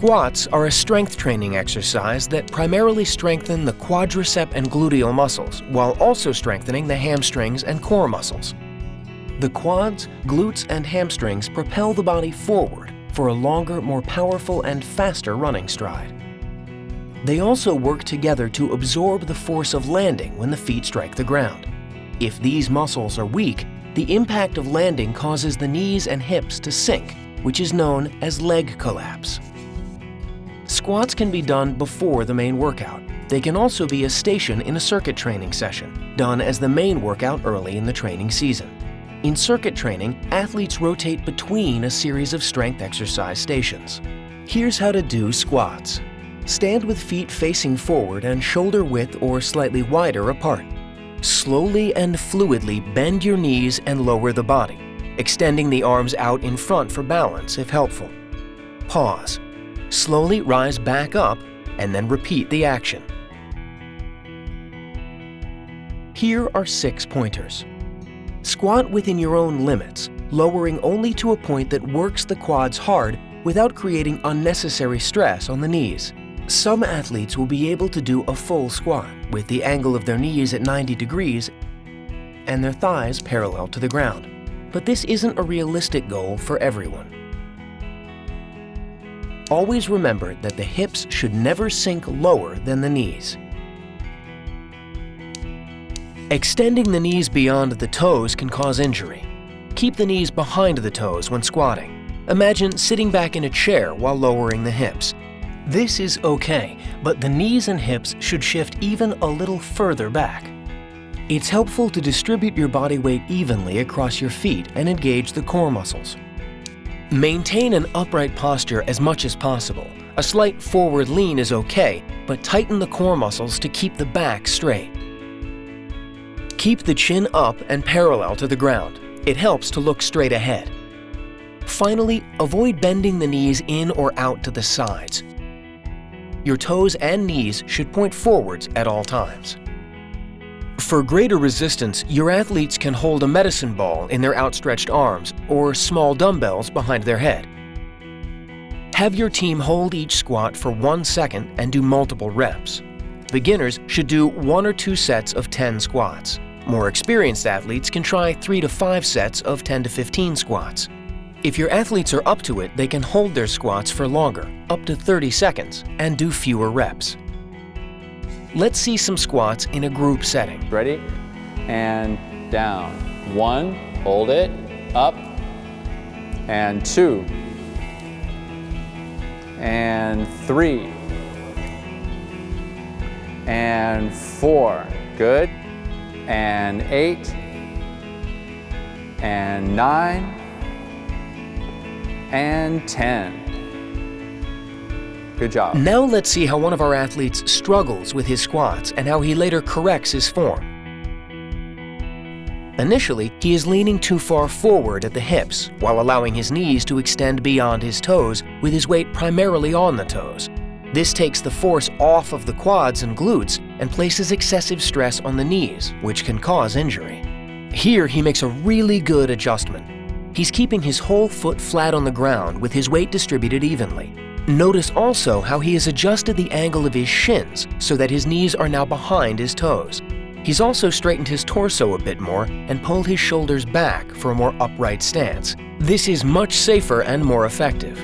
Squats are a strength training exercise that primarily strengthen the quadricep and gluteal muscles while also strengthening the hamstrings and core muscles. The quads, glutes, and hamstrings propel the body forward for a longer, more powerful, and faster running stride. They also work together to absorb the force of landing when the feet strike the ground. If these muscles are weak, the impact of landing causes the knees and hips to sink, which is known as leg collapse. Squats can be done before the main workout. They can also be a station in a circuit training session, done as the main workout early in the training season. In circuit training, athletes rotate between a series of strength exercise stations. Here's how to do squats. Stand with feet facing forward and shoulder width or slightly wider apart. Slowly and fluidly bend your knees and lower the body, extending the arms out in front for balance if helpful. Pause. Slowly rise back up and then repeat the action. Here are 6 pointers. Squat within your own limits, lowering only to a point that works the quads hard without creating unnecessary stress on the knees. Some athletes will be able to do a full squat with the angle of their knees at 90 degrees and their thighs parallel to the ground. But this isn't a realistic goal for everyone. Always remember that the hips should never sink lower than the knees. Extending the knees beyond the toes can cause injury. Keep the knees behind the toes when squatting. Imagine sitting back in a chair while lowering the hips. This is okay, but the knees and hips should shift even a little further back. It's helpful to distribute your body weight evenly across your feet and engage the core muscles. Maintain an upright posture as much as possible. A slight forward lean is okay, but tighten the core muscles to keep the back straight. Keep the chin up and parallel to the ground. It helps to look straight ahead. Finally, avoid bending the knees in or out to the sides. Your toes and knees should point forwards at all times. For greater resistance, your athletes can hold a medicine ball in their outstretched arms or small dumbbells behind their head. Have your team hold each squat for 1 second and do multiple reps. Beginners should do 1 or 2 sets of 10 squats. More experienced athletes can try 3 to 5 sets of 10 to 15 squats. If your athletes are up to it, they can hold their squats for longer, up to 30 seconds, and do fewer reps. Let's see some squats in a group setting. Ready? And down. 1, hold it, up, and 2, and 3, and 4, good, and 8, and 9, and 10. Good job. Now let's see how one of our athletes struggles with his squats and how he later corrects his form. Initially, he is leaning too far forward at the hips while allowing his knees to extend beyond his toes with his weight primarily on the toes. This takes the force off of the quads and glutes and places excessive stress on the knees, which can cause injury. Here, he makes a really good adjustment. He's keeping his whole foot flat on the ground with his weight distributed evenly. Notice also how he has adjusted the angle of his shins so that his knees are now behind his toes. He's also straightened his torso a bit more and pulled his shoulders back for a more upright stance. This is much safer and more effective.